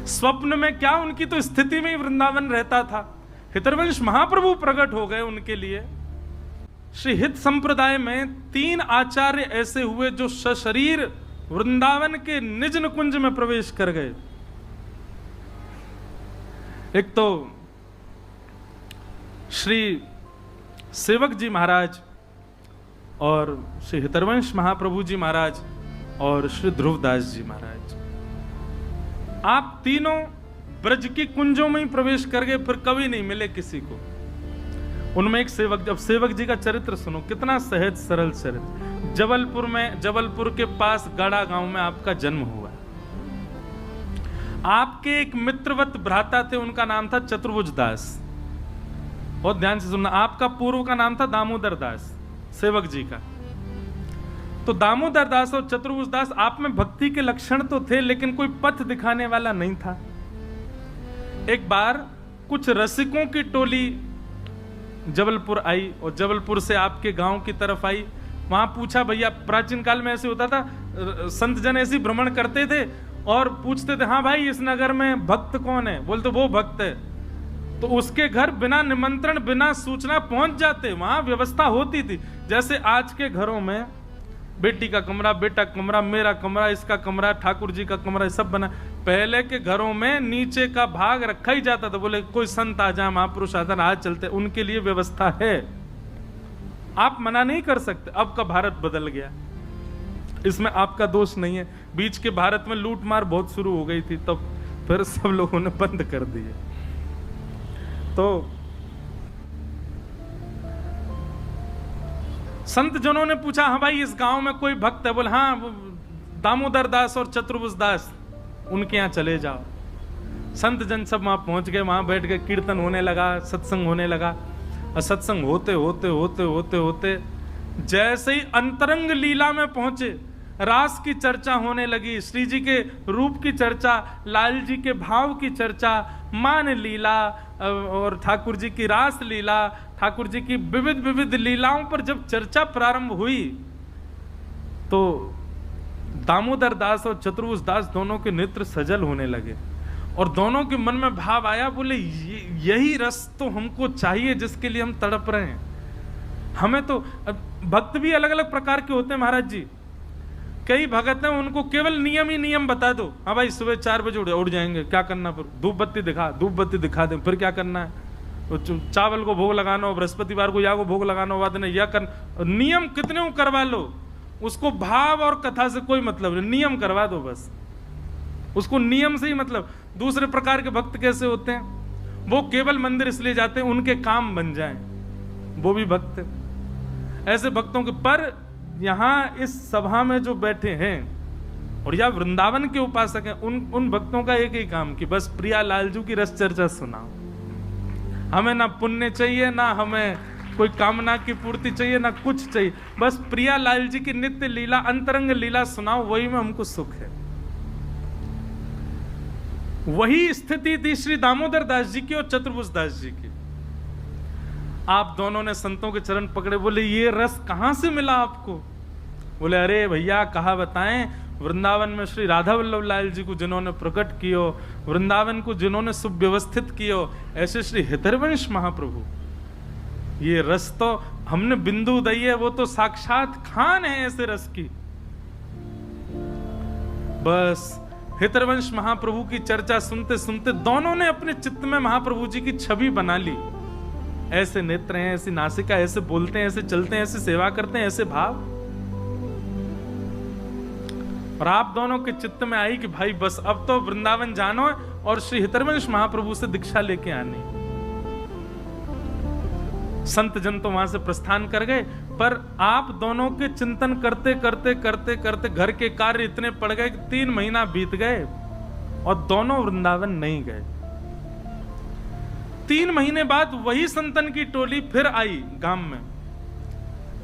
स्वप्न में क्या, उनकी तो स्थिति में ही वृंदावन रहता था। हितरवंश महाप्रभु प्रकट हो गए उनके लिए। श्री हित संप्रदाय में 3 आचार्य ऐसे हुए जो सशरीर वृंदावन के निज निकुंज में प्रवेश कर गए। एक तो श्री सेवक जी महाराज और श्री हितरवंश महाप्रभु जी महाराज और श्री ध्रुवदास जी महाराज, आप तीनों ब्रज की कुंजों में ही प्रवेश कर गए, फिर कभी नहीं मिले किसी को। उनमें एक सेवक, अब सेवक जी का चरित्र सुनो, कितना सहज सरल चरित्र। जबलपुर के पास गाड़ा गांव में आपका जन्म हुआ। आपके एक मित्रवत भ्राता थे, उनका नाम था चतुर्भुज दास। और ध्यान से सुनना, आपका पूर्व का नाम था दामोदर दास, सेवक जी का। तो दामोदर दास और चतुर्भुज दास, आप में भक्ति के लक्षण तो थे, लेकिन कोई पथ दिखाने वाला नहीं था। एक बार कुछ रसिकों की टोली जबलपुर आई और जबलपुर से आपके गांव की तरफ आई। वहां पूछा, भैया प्राचीन काल में ऐसे होता था, संत जन ऐसे भ्रमण करते थे और पूछते थे, हाँ भाई इस नगर में भक्त कौन है? बोलते वो भक्त है। तो उसके घर बिना निमंत्रण बिना सूचना पहुंच जाते। वहां व्यवस्था होती थी, जैसे आज के घरों में बेटी का कमरा, बेटा कमरा, मेरा कमरा, इसका कमरा, ठाकुर जी का कमरा, सब बना। पहले के घरों में नीचे का भाग रखा ही जाता था। बोले कोई संत आ जाए, महापुरुष आ जाए, आज चलते, उनके लिए व्यवस्था है, आप मना नहीं कर सकते। अब का भारत बदल गया, इसमें आपका दोष नहीं है। बीच के भारत में लूट मार बहुत शुरू हो गई थी, तब फिर सब लोगों ने बंद कर दिए। तो संत जनों ने पूछा, हाँ भाई इस गांव में कोई भक्त है? बोले हाँ, वो दामोदर दास और चतुर्भुज दास, उनके यहाँ चले जाओ। संत जन सब वहां पहुंच गए, वहां बैठ गए, कीर्तन होने लगा, सत्संग होने लगा। और सत्संग होते होते होते होते होते जैसे ही अंतरंग लीला में पहुंचे, रास की चर्चा होने लगी, श्री जी के रूप की चर्चा, लाल जी के भाव की चर्चा, मान लीला और ठाकुर जी की रास लीला, ठाकुर जी की विविध विविध लीलाओं पर जब चर्चा प्रारंभ हुई, तो दामोदर दास और चतुर्भुज दास दोनों के नेत्र सजल होने लगे और दोनों के मन में भाव आया। बोले यही रस तो हमको चाहिए जिसके लिए हम तड़प रहे हैं। हमें तो भक्त भी अलग अलग प्रकार के होते हैं महाराज जी। कई भगत हैं, उनको केवल नियम ही नियम बता दो। हाँ भाई सुबह 4 बजे उठ जाएंगे, क्या करना, फिर धूप बत्ती दिखा दें, फिर क्या करना है, तो चावल को भोग लगाना हो, बृहस्पतिवार को या को भोग लगाना हो, बाद या कर, नियम कितने करवा लो, उसको भाव और कथा से कोई मतलब नहीं, नियम करवा दो बस, उसको नियम से ही मतलब। दूसरे प्रकार के भक्त कैसे होते हैं, वो केवल मंदिर इसलिए जाते हैं उनके काम बन जाएं, वो भी भक्त है। ऐसे भक्तों के, पर यहां इस सभा में जो बैठे हैं और या वृंदावन के उपासक हैं, उन भक्तों का एक ही काम कि बस प्रिया लालजू की रस चर्चा सुनाओ। हमें ना पुण्य चाहिए, ना हमें कोई कामना की पूर्ति चाहिए, ना कुछ चाहिए, बस प्रिया लाल जी की नित्य लीला, अंतरंग लीला सुनाओ, वही में हमको सुख है। वही स्थिति थी श्री दामोदर दास जी की और चतुर्भुज दास जी की। आप दोनों ने संतों के चरण पकड़े, बोले ये रस कहां से मिला आपको? बोले अरे भैया कहा बताएं, वृंदावन में श्री राधा वल्लभ लाल जी को जिन्होंने प्रकट कियो, वृंदावन को जिन्होंने सुव्यवस्थित कियो, ऐसे श्री हितरवंश महाप्रभु, ये रस तो हमने बिंदु दई है, वो तो साक्षात खान है ऐसे रस की। बस हितरवंश महाप्रभु की चर्चा सुनते सुनते दोनों ने अपने चित्त में महाप्रभु जी की छवि बना ली। ऐसे नेत्र हैं, ऐसी नासिका, ऐसे बोलते हैं, ऐसे चलते हैं, ऐसे सेवा करते हैं, ऐसे भाव। और आप दोनों के चित्त में आई कि भाई बस अब तो वृंदावन जानो और श्री हितरवंश महाप्रभु से दीक्षा लेके आनी। संत जन तो वहां से प्रस्थान कर गए, पर आप दोनों के चिंतन करते करते करते करते घर के कार्य इतने पड़ गए कि 3 महीना बीत गए और दोनों वृंदावन नहीं गए। 3 महीने बाद वही संतन की टोली फिर आई गांव में,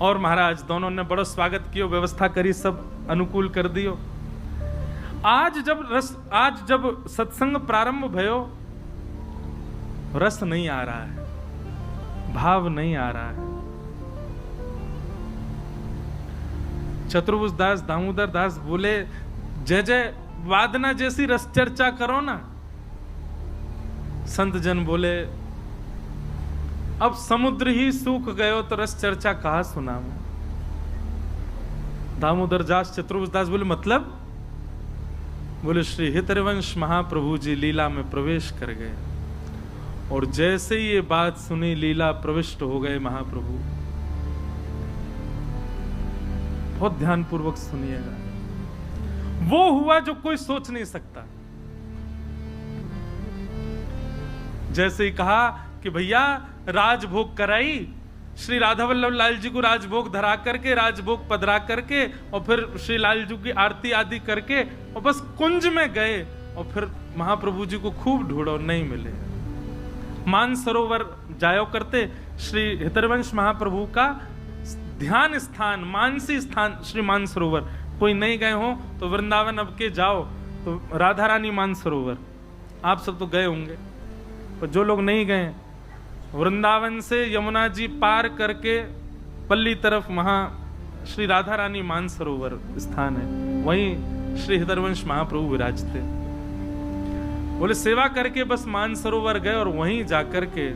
और महाराज दोनों ने बड़ा स्वागत किया, व्यवस्था करी, सब अनुकूल कर दियो। आज जब सत्संग प्रारंभ भयो, रस नहीं आ रहा है, भाव नहीं आ रहा है। चतुर्भुज दास, दामोदर दास बोले जय जय वादना जैसी रस चर्चा करो ना, संत जन बोले अब समुद्र ही सूख गयो तो रस चर्चा कहा सुना मैं। दामोदर दास चतुर्भुज दास बोले मतलब? बोले श्री हितरवंश महाप्रभु जी लीला में प्रवेश कर गए और जैसे ही ये बात सुनी लीला प्रविष्ट हो गए महाप्रभु। बहुत ध्यानपूर्वक सुनिएगा, वो हुआ जो कोई सोच नहीं सकता। जैसे ही कहा कि भैया राजभोग कराई, श्री राधा वल्लभ लाल जी को राजभोग धरा करके, राजभोग पधरा करके और फिर श्री लाल जी की आरती आदि करके और बस कुंज में गए और फिर महाप्रभु जी को खूब ढूंढा और नहीं मिले। मानसरोवर जायो करते, श्री हितरवंश महाप्रभु का ध्यान स्थान, मानसी स्थान श्री मानसरोवर। कोई नहीं गए हो तो वृंदावन अब के जाओ तो राधा रानी मानसरोवर, आप सब तो गए होंगे, पर जो लोग नहीं गए, वृंदावन से यमुना जी पार करके पल्ली तरफ वहां श्री राधा रानी मानसरोवर स्थान है, वहीं श्री हितरवंश महाप्रभु विराजते। बोले सेवा करके बस मानसरोवर गए और वहीं जाकर के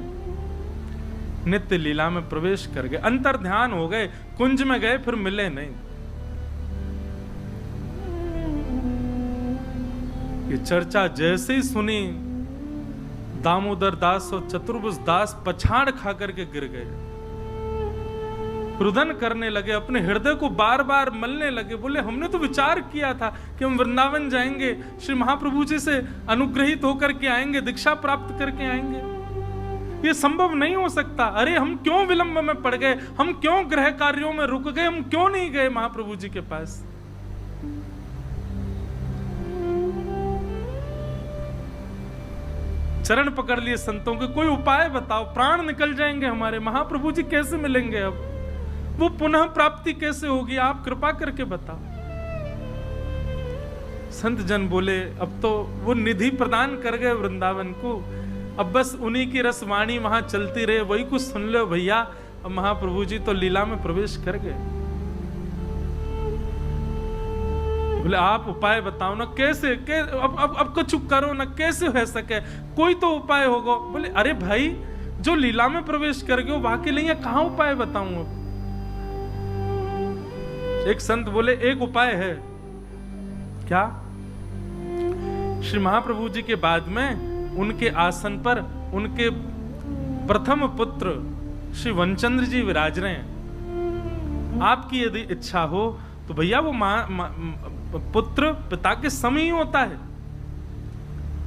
नित्य लीला में प्रवेश कर गए, अंतर ध्यान हो गए, कुंज में गए फिर मिले नहीं। ये चर्चा जैसे ही सुनी, दामोदर दास और चतुर्भुज दास पछाड़ खा करके गिर गए, रुदन करने लगे, अपने हृदय को बार बार मलने लगे। बोले हमने तो विचार किया था कि हम वृंदावन जाएंगे, श्री महाप्रभु जी से अनुग्रहित होकर के आएंगे, दीक्षा प्राप्त करके आएंगे, ये संभव नहीं हो सकता। अरे हम क्यों विलंब में पड़ गए, हम क्यों गृह कार्यों में रुक गए, हम क्यों नहीं गए महाप्रभु जी के पास। चरण पकड़ लिए संतों के, कोई उपाय बताओ, प्राण निकल जाएंगे हमारे, महाप्रभु जी कैसे मिलेंगे, अब वो पुनः प्राप्ति कैसे होगी, आप कृपा करके बताओ। संत जन बोले अब तो वो निधि प्रदान कर गए वृंदावन को, अब बस उन्हीं की रसवाणी वहां चलती रहे, वही कुछ सुन लो भैया। अब महाप्रभु जी तो लीला में प्रवेश कर गए। बोले आप उपाय बताओ ना, कैसे अब कुछ करो ना, कैसे हो सके, कोई तो उपाय होगा। बोले अरे भाई जो लीला में प्रवेश कर गए वहां के लिए कहां उपाय बताऊं। अब एक संत बोले एक उपाय है। क्या? श्री महाप्रभु जी के बाद में उनके आसन पर उनके प्रथम पुत्र श्री वनचंद्र जी विराज रहे हैं। आपकी यदि इच्छा हो तो भैया वो पुत्र पिता के समय ही होता है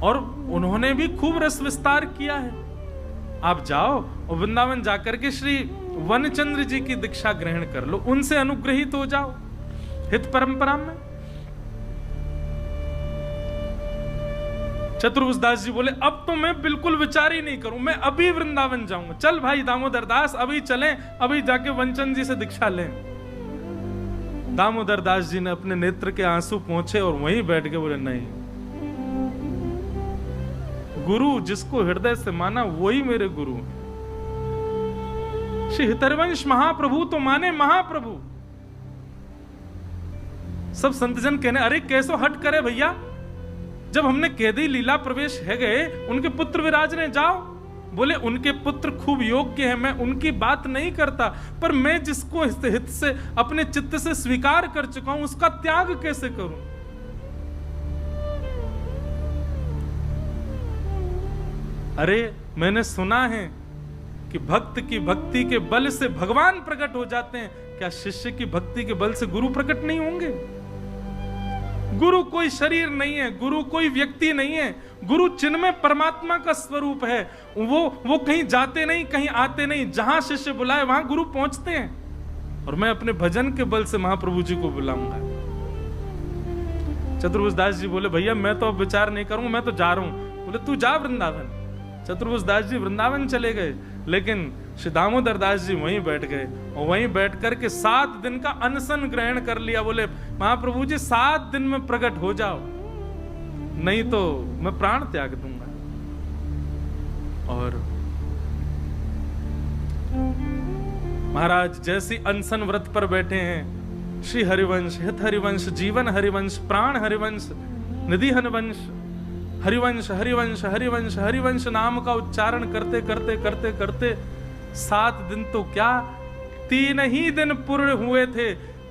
और उन्होंने भी खूब रस विस्तार किया है। आप जाओ और वृंदावन जाकर के श्री वनचंद्र जी की दीक्षा ग्रहण कर लो, उनसे अनुग्रहित हो जाओ हित परंपरा में। चतुर्भुज दास जी बोले अब तो मैं बिल्कुल विचार ही नहीं करूं, मैं अभी वृंदावन जाऊंगा। चल भाई दामोदर दास अभी चलें, अभी जाके वनचंद्र जी से दीक्षा लें। दामोदर दास जी ने अपने नेत्र के आंसू पोंछे और वहीं बैठ के बोले नहीं, गुरु जिसको हृदय से माना वही मेरे गुरु हैं। श्री हितरवंश महाप्रभु तो माने महाप्रभु। सब संतजन कहने अरे कैसो हट करे भैया, जब हमने कह दी लीला प्रवेश है गए, उनके पुत्र विराज रहे, जाओ। बोले उनके पुत्र खूब योग्य हैं, मैं उनकी बात नहीं करता, पर मैं जिसको हित से अपने चित्त से स्वीकार कर चुका हूं उसका त्याग कैसे करूं। अरे मैंने सुना है कि भक्त की भक्ति के बल से भगवान प्रकट हो जाते हैं, क्या शिष्य की भक्ति के बल से गुरु प्रकट नहीं होंगे? गुरु कोई शरीर नहीं है, गुरु कोई व्यक्ति नहीं है, गुरु चिन्मय परमात्मा का स्वरूप है। वो कहीं जाते नहीं, कहीं आते नहीं, जहां शिष्य बुलाए वहां गुरु पहुंचते हैं। और मैं अपने भजन के बल से महाप्रभु जी को बुलाऊंगा। चतुर्भुज दास जी बोले भैया मैं तो अब विचार नहीं करूंगा, मैं तो जा रहा हूं। बोले तू जा वृंदावन। चतुर्भुज दास जी वृंदावन चले गए, लेकिन श्री दामोदर दास जी वहीं बैठ गए और वहीं बैठ करके 7 दिन का अनशन ग्रहण कर लिया। बोले महाप्रभु जी 7 दिन में प्रकट हो जाओ, नहीं तो मैं प्राण त्याग दूंगा। और महाराज जैसी अनशन व्रत पर बैठे हैं, श्री हरिवंश, हित हरिवंश, जीवन हरिवंश, प्राण हरिवंश, निधि हरिवंश, हरिवंश हरिवंश हरिवंश हरिवंश नाम का उच्चारण करते करते करते करते 7 दिन तो क्या 3 ही दिन पूर्ण हुए थे।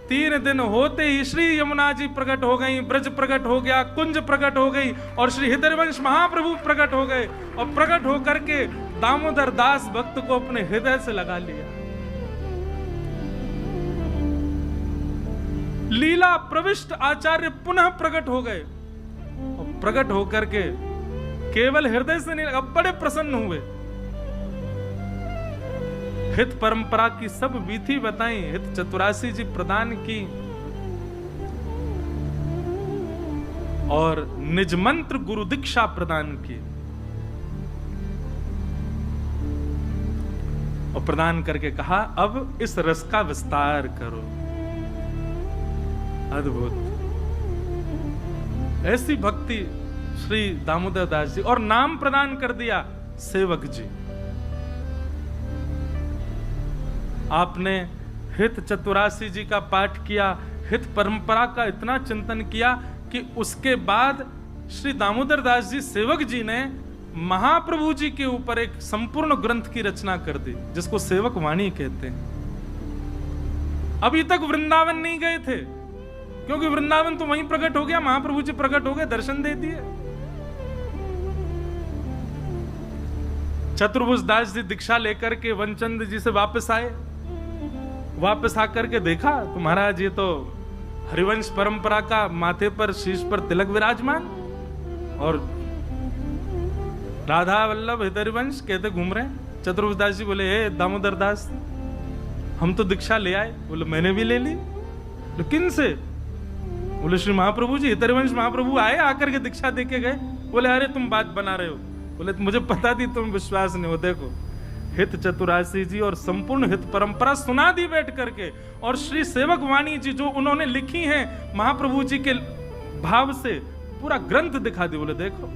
3 दिन होते ही श्री यमुना जी प्रकट हो गई, ब्रज प्रकट हो गया, कुंज प्रकट हो गई और श्री हृदयवंश महाप्रभु प्रकट हो गए और प्रकट होकर के दामोदर दास भक्त को अपने हृदय से लगा लिया। लीला प्रविष्ट आचार्य पुनः प्रकट हो गए और प्रकट होकर के केवल हृदय से नहीं लगा, बड़े प्रसन्न हुए। हित परंपरा की सब विधि बताई, हित चतुरासी जी प्रदान की और निज मंत्र गुरु दीक्षा प्रदान की और प्रदान करके कहा अब इस रस का विस्तार करो। अद्भुत ऐसी भक्ति श्री दामोदर दास जी, और नाम प्रदान कर दिया सेवक जी। आपने हित चतुरासी जी का पाठ किया, हित परंपरा का इतना चिंतन किया कि उसके बाद श्री दामोदर दास जी सेवक जी ने महाप्रभु जी के ऊपर एक संपूर्ण ग्रंथ की रचना कर दी, जिसको सेवक वाणी कहते हैं। अभी तक वृंदावन नहीं गए थे, क्योंकि वृंदावन तो वहीं प्रकट हो गया, महाप्रभु जी प्रकट हो गए, दर्शन दे दिए। चतुर्भुज दास जी दीक्षा लेकर के वनचंद जी से वापस आए। वापस आकर के देखा तो महाराज ये तो हरिवंश परंपरा का माथे पर शीश पर तिलक विराजमान और राधा वल्लभ हरिवंश कहते घूम रहे हैं। चतुर्भुज दास जी बोले हे दामोदर दास, हम तो दीक्षा ले आए। बोले मैंने भी ले ली। किन से? बोले श्री महाप्रभु जी, हरिवंश महाप्रभु आए, आकर के दीक्षा दे के गए। बोले अरे तुम बात बना रहे हो। बोले मुझे पता थी तुम विश्वास नहीं हो। देखो हित चतुरासी जी और संपूर्ण हित परंपरा सुना दी बैठ करके, और श्री सेवक वाणी जी जो उन्होंने लिखी है महाप्रभु जी के भाव से पूरा ग्रंथ दिखा दी। बोले देखो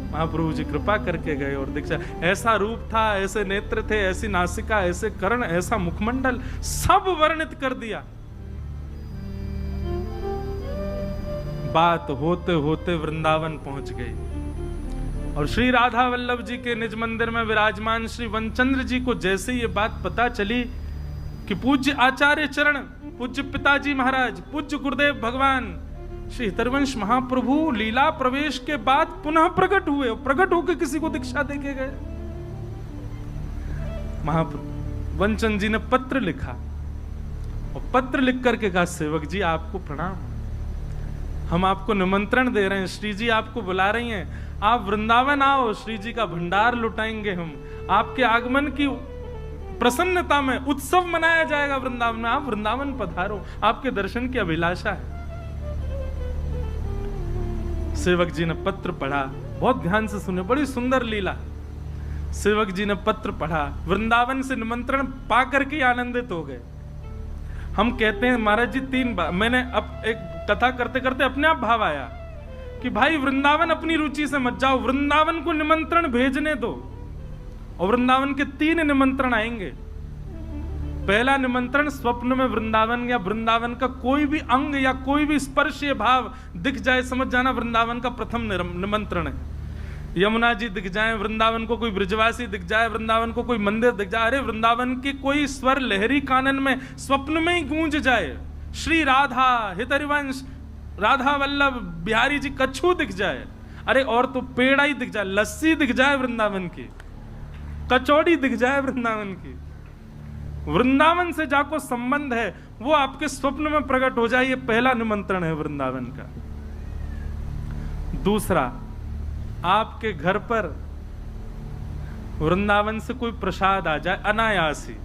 महाप्रभु जी कृपा करके गए और दीक्षा, ऐसा रूप था, ऐसे नेत्र थे, ऐसी नासिका, ऐसे कर्ण, ऐसा मुखमंडल, सब वर्णित कर दिया। बात होते होते वृंदावन पहुंच गई और श्री राधा वल्लभ जी के निज मंदिर में विराजमान श्री वनचंद्र जी को जैसे ये बात पता चली कि पूज्य आचार्य चरण, पूज्य पिताजी महाराज, पूज्य गुरुदेव भगवान श्री हरिवंश महाप्रभु लीला प्रवेश के बाद पुनः प्रकट हुए, प्रकट होकर किसी को दीक्षा देके गए। महाप्रभु वनचंद जी ने पत्र लिखा और पत्र लिख करके कहा सेवक जी आपको प्रणाम, हम आपको निमंत्रण दे रहे हैं, श्री जी आपको बुला रही हैं, आप वृंदावन आओ, श्री जी का भंडार लुटाएंगे हम, आपके आगमन की प्रसन्नता में उत्सव मनाया जाएगा वृंदावन में, आप वृंदावन पधारो, आपके दर्शन की अभिलाषा है। सेवक जी ने पत्र पढ़ा, बहुत ध्यान से सुने, बड़ी सुंदर लीला। सेवक जी ने पत्र पढ़ा, वृंदावन से निमंत्रण पा करके आनंदित हो गए। हम कहते हैं महाराज जी 3 बार, मैंने अब एक कथा करते करते अपने आप भाव आया कि भाई वृंदावन अपनी रुचि से मत जाओ, वृंदावन को निमंत्रण भेजने दो। और वृंदावन के 3 निमंत्रण आएंगे। पहला निमंत्रण स्वप्न में वृंदावन या वृंदावन का कोई भी अंग या कोई भी स्पर्शीय भाव दिख जाए, समझ जाना वृंदावन का प्रथम निमंत्रण है। यमुना जी दिख जाए, वृंदावन को कोई ब्रजवासी दिख जाए, वृंदावन को कोई मंदिर दिख जाए, अरे वृंदावन की कोई स्वर लहरी कानन में स्वप्न में ही गूंज जाए, श्री राधा हरिवंश राधा वल्लभ बिहारी जी कच्छू दिख जाए, अरे और तो पेड़ा ही दिख जाए, लस्सी दिख जाए वृंदावन की, कचौड़ी दिख जाए वृंदावन की, वृंदावन से जाको संबंध है वो आपके स्वप्न में प्रकट हो जाए, ये पहला निमंत्रण है वृंदावन का। दूसरा, आपके घर पर वृंदावन से कोई प्रसाद आ जाए अनायास ही,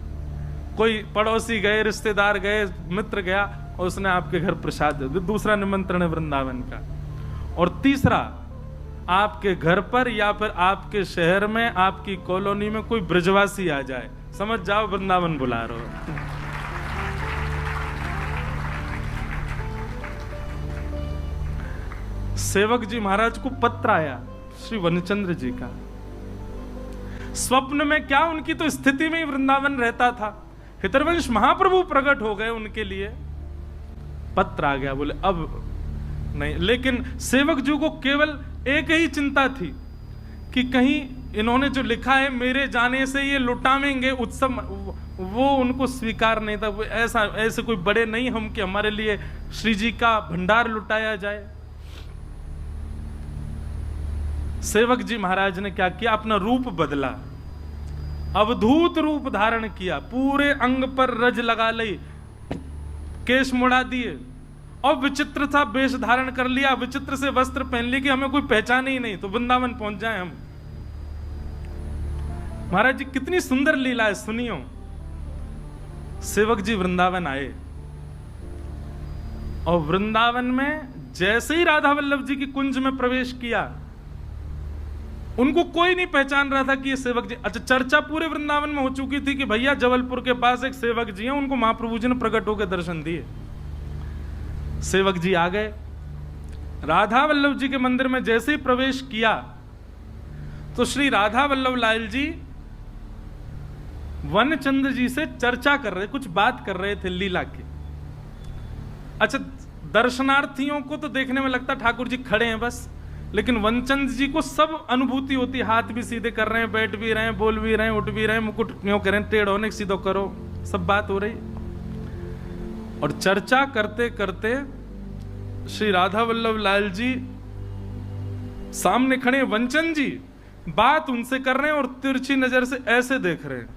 कोई पड़ोसी गए, रिश्तेदार गए, मित्र गया और उसने आपके घर प्रसाद दे दिया, दूसरा निमंत्रण है वृंदावन का। और तीसरा, आपके घर पर या फिर आपके शहर में, आपकी कॉलोनी में कोई ब्रजवासी आ जाए, समझ जाओ वृंदावन बुला रहे हो। सेवक जी महाराज को पत्र आया श्री वनचंद्र जी का, स्वप्न में क्या, उनकी तो स्थिति में ही वृंदावन रहता था, हरिवंश महाप्रभु प्रकट हो गए उनके लिए, पत्र आ गया। बोले अब नहीं, लेकिन सेवक जी को केवल एक ही चिंता थी कि कहीं इन्होंने जो लिखा है मेरे जाने से ये लुटावेंगे उत्सव, वो उनको स्वीकार नहीं था। ऐसे कोई बड़े नहीं हम कि हमारे लिए श्री जी का भंडार लुटाया जाए। सेवक जी महाराज ने क्या किया, अपना रूप बदला, अवधूत रूप धारण किया, पूरे अंग पर रज लगा ली, केश मुड़ा दिए और विचित्र सा वेश धारण कर लिया, विचित्र से वस्त्र पहन लिए कि हमें कोई पहचाने ही नहीं, तो वृंदावन पहुंच जाए हम। महाराज जी कितनी सुंदर लीला है, सुनियो। सेवक जी वृंदावन आए और वृंदावन में जैसे ही राधा वल्लभ जी की कुंज में प्रवेश किया, उनको कोई नहीं पहचान रहा था कि ये सेवक जी। अच्छा, चर्चा पूरे वृंदावन में हो चुकी थी कि भैया जबलपुर के पास एक सेवक जी हैं, उनको महाप्रभु जी ने प्रकट होकर दर्शन दिए। सेवक जी आ गए, राधा वल्लभ जी के मंदिर में जैसे ही प्रवेश किया तो श्री राधा वल्लभ लाल जी वनचंद जी से चर्चा कर रहे, कुछ बात कर रहे थे लीला की। अच्छा, दर्शनार्थियों को तो देखने में लगता ठाकुर जी खड़े हैं बस, लेकिन वनचंद जी को सब अनुभूति होती, हाथ भी सीधे कर रहे हैं, बैठ भी रहे हैं, बोल भी रहे हैं, उठ भी रहे हैं, मुकुट क्यों करें, टेढ़ होने सीधो करो, सब बात हो रही। और चर्चा करते करते श्री राधा वल्लभ लाल जी सामने खड़े, वनचंद जी बात उनसे कर रहे हैं और तिरछी नजर से ऐसे देख रहे हैं।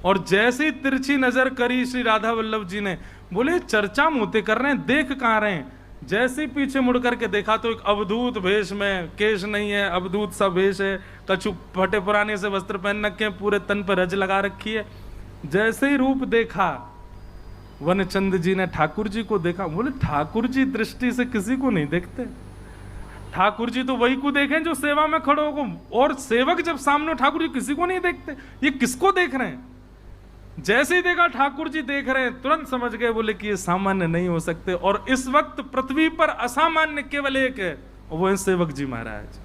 और जैसे ही तिरछी नजर करी श्री राधा वल्लभ जी ने, बोले चर्चा मोते कर रहे हैं, देख कहां रहे हैं। जैसे ही पीछे मुड़ करके देखा तो एक अवधूत भेष में, केश नहीं है, अवधूत सा भेष है, कछु फटे पुराने से वस्त्र पहन रखे हैं, पूरे तन पर रज लगा रखी है। जैसे ही रूप देखा, वनचंद जी ने ठाकुर जी को देखा, बोले ठाकुर जी दृष्टि से किसी को नहीं देखते, ठाकुर जी तो वही को देखें जो सेवा में खड़ो हो, और सेवक जब सामने ठाकुर जी किसी को नहीं देखते, ये किसको देख रहे हैं। जैसे ही देखा ठाकुर जी देख रहे हैं, तुरंत समझ गए, बोले कि ये सामान्य नहीं हो सकते। और इस वक्त पृथ्वी पर असामान्य केवल एक है, वो है सेवक जी महाराज।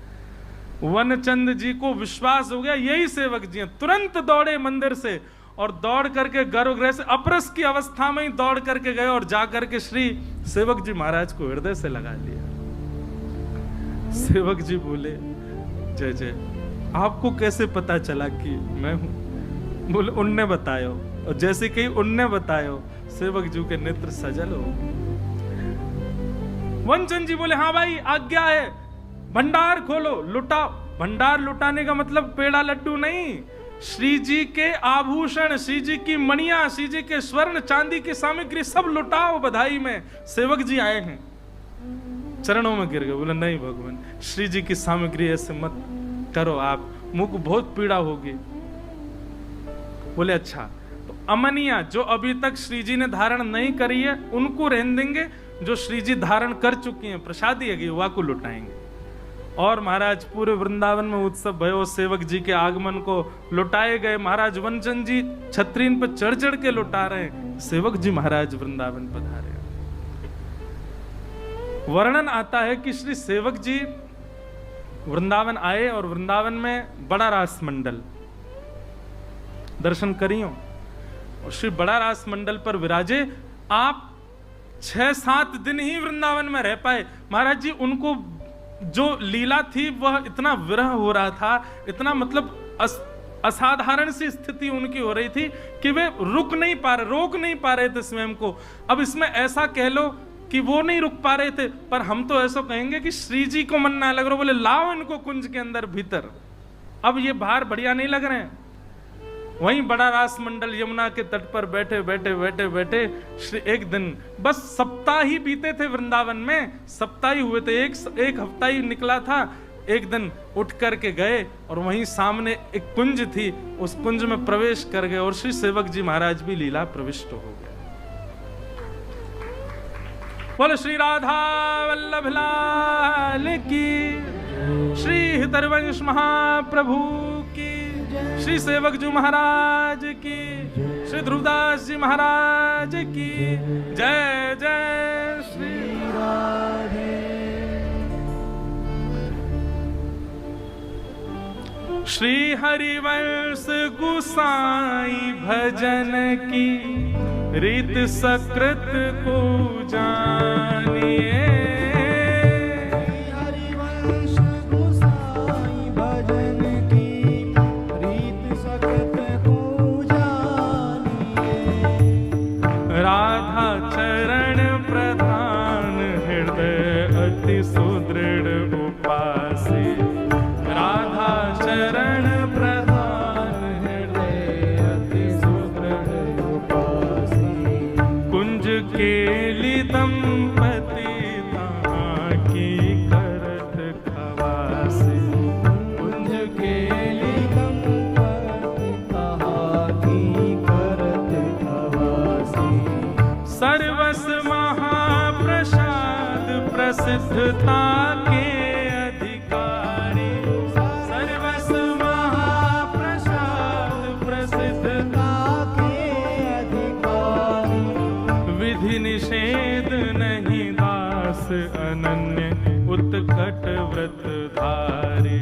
वनचंद जी को विश्वास हो गया यही सेवक जी हैं। तुरंत दौड़े मंदिर से और दौड़ करके गर्भगृह से अपरस की अवस्था में ही दौड़ करके गए और जाकर के श्री सेवक जी महाराज को हृदय से लगा लिया। सेवक जी बोले, जय जय, आपको कैसे पता चला कि मैं हूं। बोले उनने बतायो, और जैसे कही उनने बतायो, सेवक जी के नेत्र सजल हो। वनचंद जी बोले, हाँ भाई आज्ञा है, भंडार खोलो, लुटाओ। भंडार लुटाने का मतलब पेड़ा लड्डू नहीं, श्री जी के आभूषण, श्री जी की मणियां, श्री जी के स्वर्ण चांदी की सामग्री सब लुटाओ बधाई में। सेवक जी आए हैं, चरणों में गिर गए, बोले नहीं भगवान, श्री जी की सामग्री ऐसे मत करो आप, मुझको बहुत पीड़ा होगी। बोले अच्छा, तो अमनिया जो अभी तक श्री जी ने धारण नहीं करी है उनको रहने देंगे, जो श्री जी धारण कर चुकी हैं प्रसादी है युवा को लुटाएंगे। और महाराज पूरे वृंदावन में उत्सव भयो, सेवक जी के आगमन को लुटाए गए। महाराज वनचंद जी छतरीन पर चढ़ चढ़ के लुटा रहे हैं, सेवक जी महाराज वृंदावन पधारे। वर्णन आता है कि श्री सेवक जी वृंदावन आए और वृंदावन में बड़ा रास मंडल दर्शन करियो, और श्री बड़ा रास मंडल पर विराजे। आप 6-7 दिन ही वृंदावन में रह पाए। महाराज जी उनको जो लीला थी वह इतना विरह हो रहा था, इतना मतलब असाधारण सी स्थिति उनकी हो रही थी कि वे रोक नहीं पा रहे थे स्वयं को। अब इसमें ऐसा कह लो कि वो नहीं रुक पा रहे थे, पर हम तो ऐसा कहेंगे कि श्री जी को मन ना लग रहा, बोले लाओ इनको कुंज के अंदर भीतर, अब ये बाहर बढ़िया नहीं लग रहे हैं। वहीं बड़ा रास मंडल यमुना के तट पर बैठे बैठे श्री एक दिन, बस सप्ताह ही बीते थे वृंदावन में, सप्ताह ही हुए थे, एक हफ्ता ही निकला था। एक दिन उठ करके गए और वहीं सामने एक कुंज थी, उस कुंज में प्रवेश कर गए और श्री सेवक जी महाराज भी लीला प्रविष्ट हो गए। बोले श्री राधा वल्लभ लाल की, श्री हितरवंश महाप्रभु की, श्री सेवक जी महाराज की, श्री ध्रुवदास जी महाराज की जय जय श्री राधे। श्री हरिवंश गुसाई भजन की रीत सकृत को जानिए, हरिवंश प्रसिद्धता के अधिकारी, सर्वस महाप्रसाद प्रसिद्धता के अधिकारी, विधि निषेध नहीं दास अनन्य उत्कट व्रत धारी,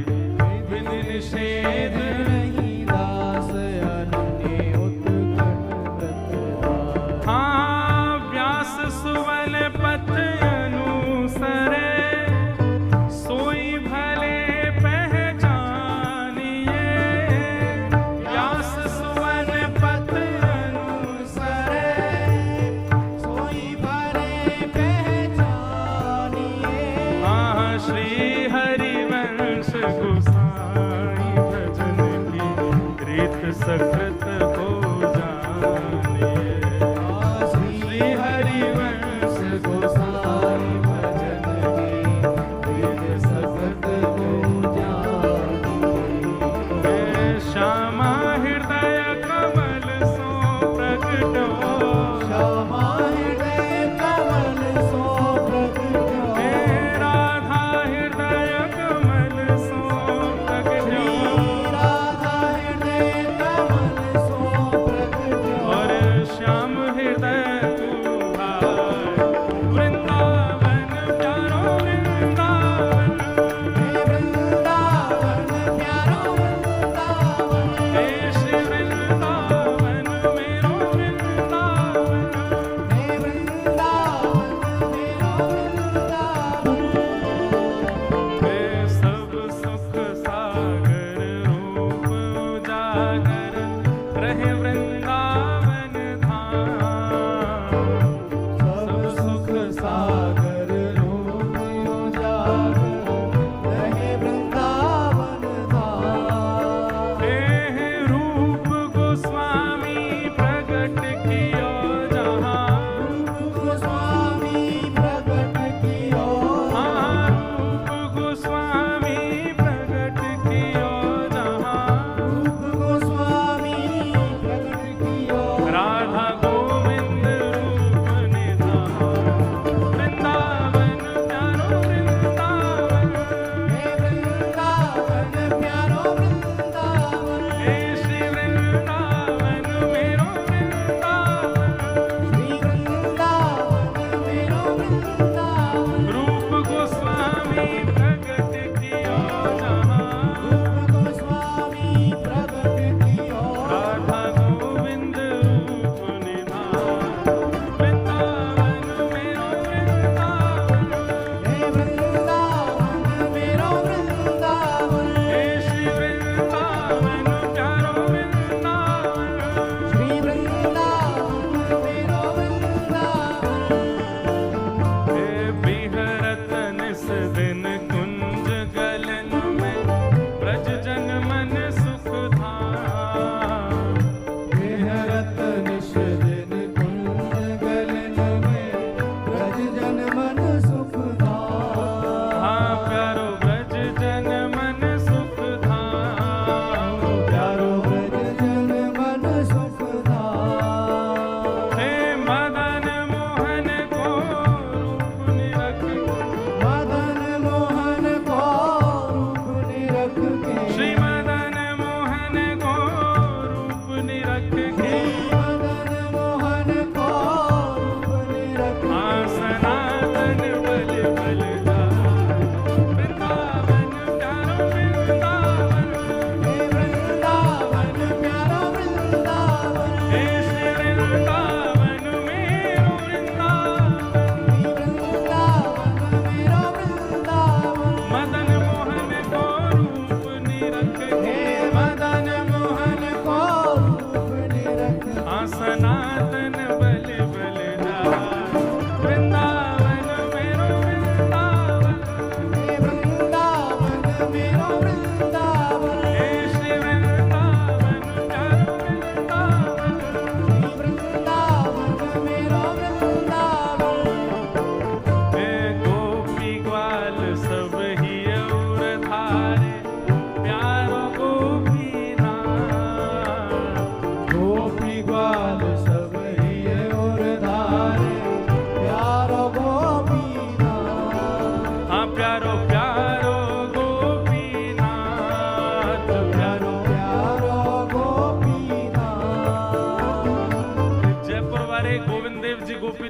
विधि निषेध नहीं दास अनन्य उत्कट व्रत। हाँ व्यास सुवन पथ अनुसरे, सोई भले पहचानिए, व्यास सुवन पथ अनुसरे, सोई भले पहचानिए। हाँ श्री हरिवंश गोसाई भजन की रीत सकृत हो जानिए। श्री हरिवंश गोसाई भजन की रीत सकृत हो जानिए। श्यामा हृदय कमल सो प्रकट हो, श्यामा हृदय कमल सो प्रकट हो। राधा हृदय कमल सो प्रकट हो। राधा हृदय कमल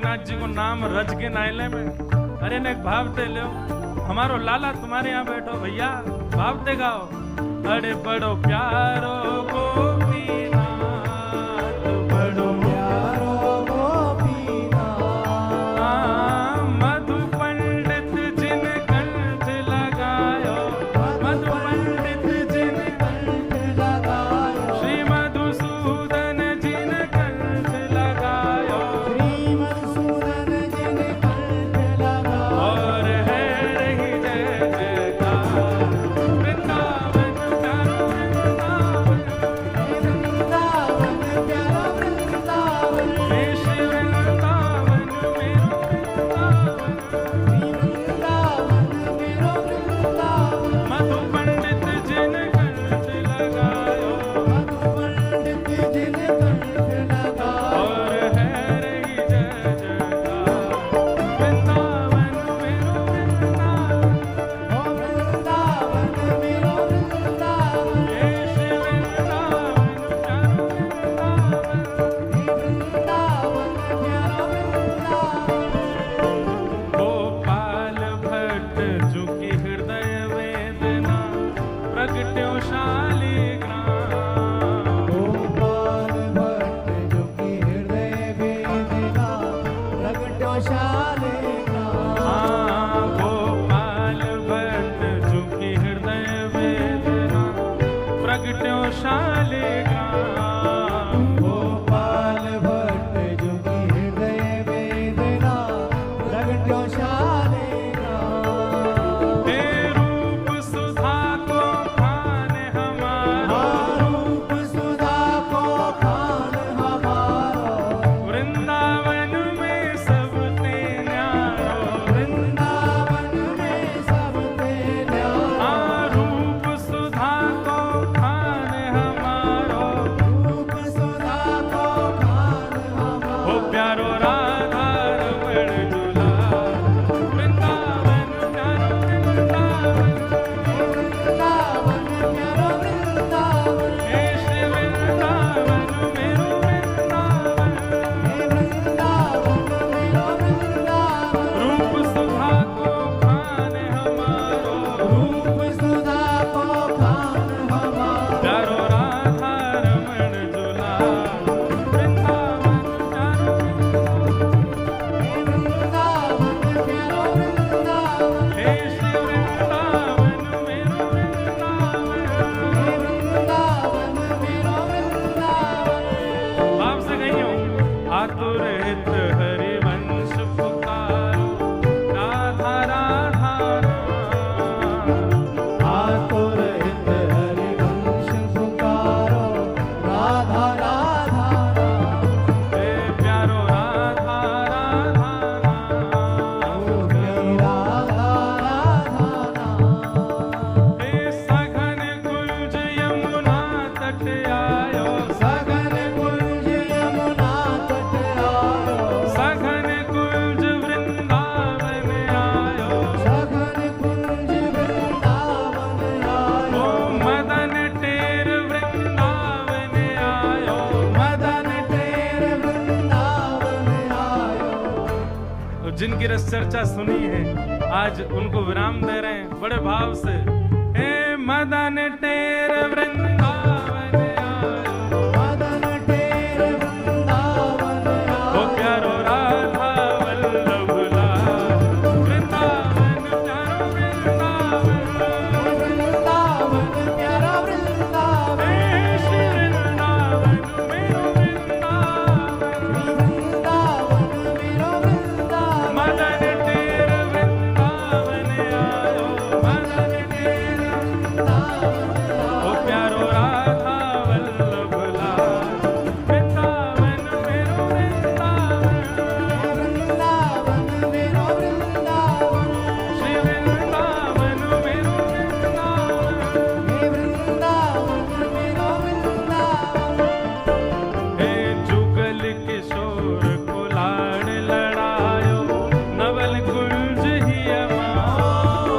नाथ जी को नाम रज के नायले में अरे ने भाव दे लो हमारो लाला तुम्हारे यहाँ बैठो भैया भाव दे गाओ अरे बड़ो प्यारो गोपीनाथ बड़ो प्यारो गोपीनाथ मधु पंडित जिन कंठ लगायो मधु पंडित जिन कंठ लगायो श्री मधुसूदन जिन कंठ लगायो श्री मधुसूदन जिन कंठ लगायो और है रही जय जयकार वृंदावन प्यारो वृंदावन वृंदावन प्यारा वृंदावन देश वृंदावन मेरो वृंदावन वृंदावन मेरो वृंदावन मधु पंडित जिन कंठ लगायो मधु पंडित जिन कंठ लगायो और है रही जय जयकार वृंदावन मेरो वृंदावन ओ वृंदावन मेरो वृंदावन देश वृंदावन प्यारो वृंदावन वृंदावन प्यारा वृंदावन गोपाल भट्ट झुकी हृदय वेदना प्रगट्यो शालिग्राम गोपाल भट्ट जो की हृदय वेदना प्रगटो शालिग्राम गोपाल भट्ट झुकी हृदय वेदना प्रगट्यो शालिग्राम गोपाल भट्ट जो की हृदय वेदना प्रगटो शालिग्राम हे रूप सुधा को खान हमारा रूप सुधा को खान हमारो वृंदावन में सब ते न्यारो वृंदावन में सब तेरा रूप सुधा को खान हमारो रूप सुधा को खान हमारो ओ प्यारो राधा रमण झूला वृंदावन प्यारो वृंदावन वृंदावन प्यारो वृंदावन हे श्री वृंदावन मेरो वृंदावन वृंदावन मेरो वृंदावन रूप सुधा को खान हमारो रूप सुधा को खान हमारो प्यारो राधा रमण झूला वृंदावन प्यारो वृंदावन प्यारो वृंदावन हे श्री वृंदावन मेरो वृंदावन वृंदावन मेरो वृंदावन भाव से कहियो आतुर हित हरिवंश पुकारो राधा राधा आतुर हित हरिवंश पुकारो राधा राधा हे प्यारो राधा राधा राधा राधा हे सघन कुंज यमुना तट आयो सघन कुंज यमुना तट आयो सघन कुंज वृंदावन आयो सघन कुंज वृंदावन ओ आयो मदन टेर वृंदावन आयो मदन तेर वृंदावन आयो तो जिनकी रस चर्चा सुनी है आज उनको विराम दे रहे हैं बड़े भाव से हे मदन टेर वृंदावन आयो मदन तेर वृंदावन ओ आयो प्यारो राधा वल्लभ लाल वृंदावन प्यारो वृंदावन वृंदावन प्यारा वृंदावन हे श्री वृंदावन मेरो वृंदावन वृंदावन मेरो वृंदावन मदन टेर वृंदावन आयो मदन टेर ओ प्यारो राधा वल्लभ लाल वृंदावन मेरो वृंदावन वृंदावन मेरो वृंदावन श्री वृंदावन मेरो वृंदावन हे वृंदावन मेरो वृंदावन हे जुगल किशोर को लाड़ लड़ायो नवल कुंज ही अमाओ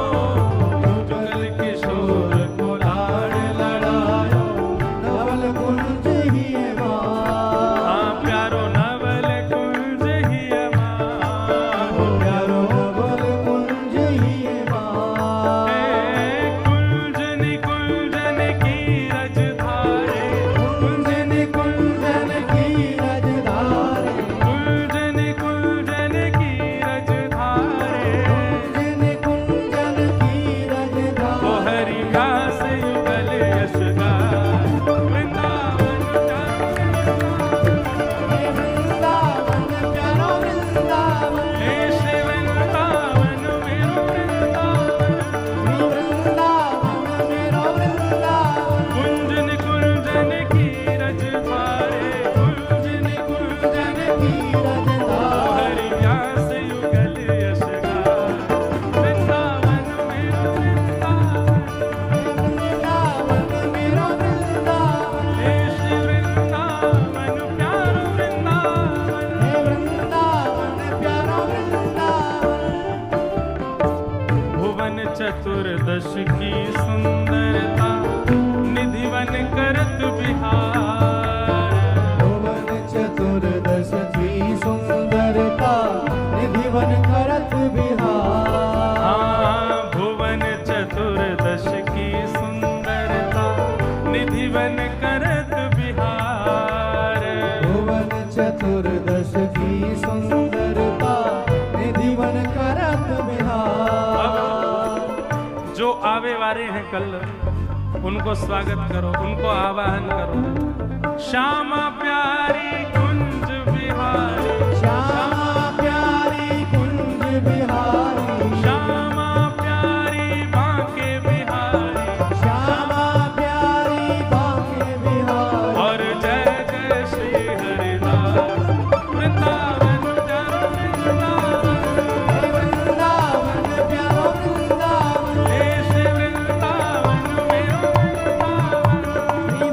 जुगल किशोर को लाड़ जीवन करत बिहार। भुवन चतुर्दश की सुंदरता निधिवन करत बिहार। जो आवे वाले हैं कल, उनको स्वागत करो, उनको आवाहन करो। श्यामा प्यारी कुंज बिहारी, श्यामा प्यारी कुंज बिहारी, श्यामा प्यारी बांके बिहारी, श्यामा प्यारी बांके बिहारी। और जय जय श्री हरिदास वृंदावन प्यारो वृंदावन, वृंदावन प्यारो वृंदावन, हे श्री वृंदावन मेरो वृंदावन।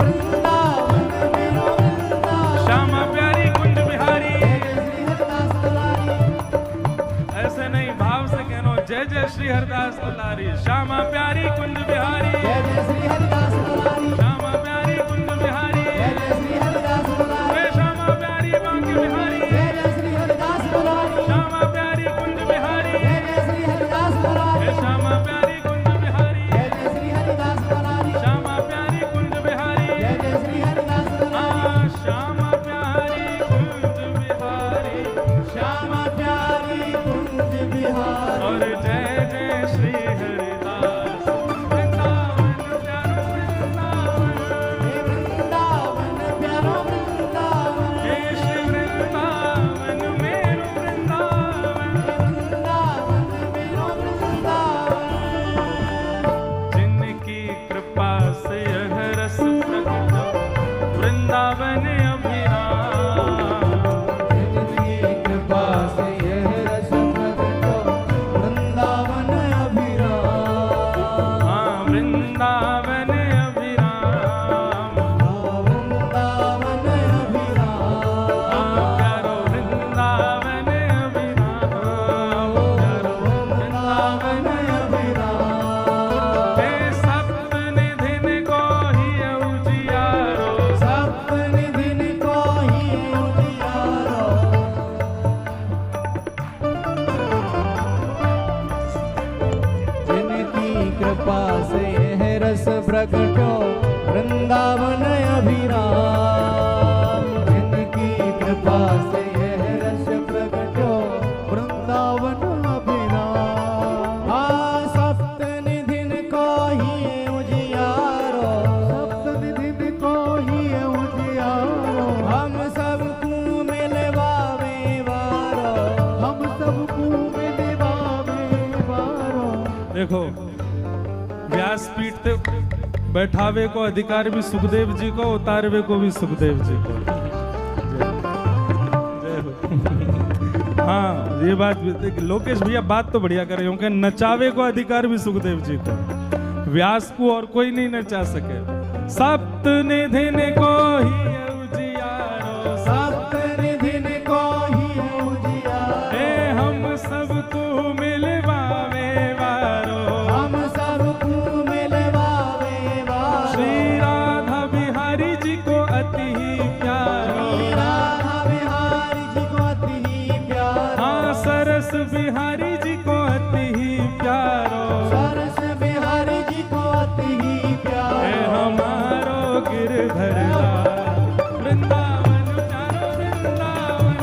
वृंदावन मेरो वृंदावन। श्यामा प्यारी कुंज बिहारी, जय श्री हरिदास दुलारी, ऐसे नहीं भाव से कहनो, जय जय श्री हरिदास दुलारी। श्यामा प्यारी कुंज बिहारी, जय जय श्री हरिदास दुलारी, श्यामा प्यारी कुंज बिहारी, जय जय श्री हरिदास दुलारी, हे श्यामा प्यारी बांके बिहारी, जय जय श्री हरिदास दुलारी, श्यामा प्यारी कुंज बिहारी, जय जय श्री हरिदास दुलारी, हे श्यामा प्यारी कुंज बिहारी, जय जय श्री हरिदास दुलारी, श्यामा प्यारी कुंज बिहारी, जय जय श्री हरिदास दुलारी, श्यामा प्यारी कुंज बिहारी, श्यामा प्यारी कुंज बिहारी। और जय जय श्री हरिदास वृंदावन प्यारो वृंदावन, हे वृंदावन प्यारो वृंदावन, हे श्री वृंदावन मेरो वृंदावन। वृंदावन मेरो वृंदावन। जिनकी कृपा से यह रस प्रकट वृंदावन अभिराम। जिनकी कृपा से यह रस प्रकट वृंदावन अभिराम। हाँ वृंदावन अभिराम, वृंदावन अभिराम। प्यारो वृंदावन अभिराम, प्यारो वृंदावन अभिराम। हे सप्त निधिन को ही उजियारो, सप्तनिधिन को ही उजियारो। जिनकी कृपा से यह रस प्रगटो वृंदावन अभिराम। जिनकी कृपा से यह रस प्रगटो वृंदावन अभिराम। हाँ सप्तनिधिन को ही उजियारो, सप्तनिधिन को ही उजियारो। हम सबको मिलवावे वारो, हम सबको मिलवावे वारो। देखो व्यासपीठ पे बैठावे को अधिकार भी सुखदेव जी को, उतारवे को भी सुखदेव जी को। जय हो। हाँ ये बात भी देखिए, लोकेश भैया बात तो बढ़िया कर रहे हो कि नचावे को अधिकार भी सुखदेव जी को, व्यास को और कोई नहीं नचा सके। सप्त निधिन को ही उजियारो, सप्तनिधिन को ही उजियारो। हे हम सबको मिलवावे वारो। हम सबको मिलवावे वारो। श्री राधा बिहारी जी को अति ही प्यारो, श्री राधा बिहारी जी को अति ही प्यारो। हाँ सरस बिहारी जी को अति ही प्यारो। सरस बिहारी जी को अति ही हे प्यारो। हमारो गिरधर लाल वृंदावन प्यारो वृंदावन,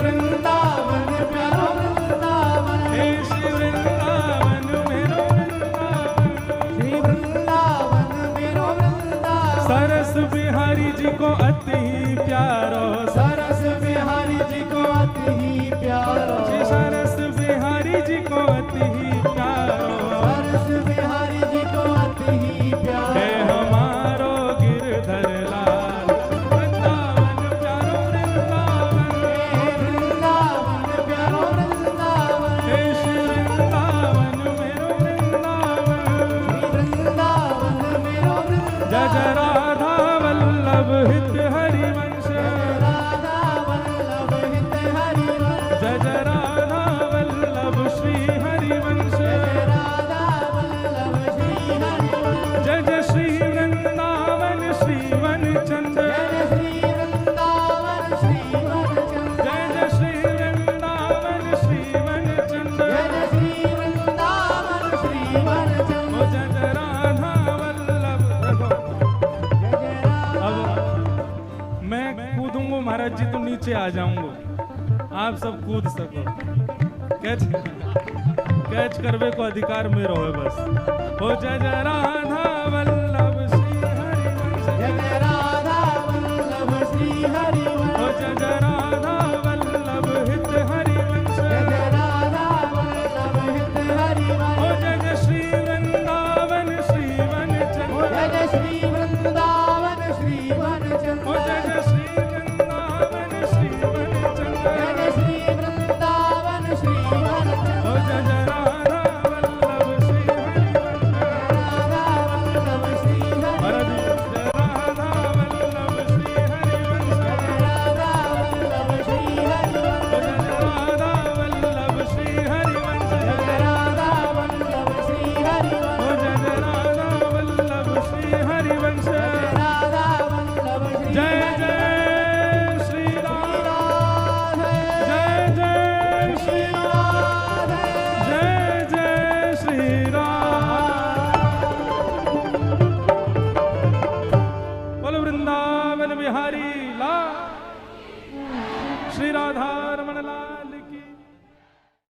वृंदावन प्यारो वृंदावन। हे श्री वृंदावन मेरो वृंदावन। श्री वृंदावन मेरो वृंदावन। सरस बिहारी जी को अति ही प्यारो, सरस बिहारी जी को अति ही प्यारो। श्री सरस बिहारी जी को अति ही प्यारो। सरस बिहारी जी को अति ही हे प्यारो। हमारो गिरधर लाल वृंदावन प्यारो वृंदावन, हे वृंदावन प्यारो वृंदावन। हे श्री वृंदावन मेरो वृंदावन। श्री वृंदावन मेरो वृंदावन। जय जय राधा वल्लभ हित हरिवंश, राधा वल्लभ हित हरिवंश। जय जय राधा वल्लभ श्री हरिवंश, राधा वल्लभ श्री हरिवंश। जय जय श्री वृंदावन श्री वनचंद, जय श्री वृंदावन श्री वनचंद। जय जय श्री वृंदावन श्री वनचंद, जय श्री वृंदावन श्री वनचंद। ओ जय जय राधा वल्लभ। देखो जय जय नीचे आ जाऊंगा, आप सब कूद सको। कैच कैच करवे को अधिकार में रहो बस। हो जय जय राधा वल्लभ।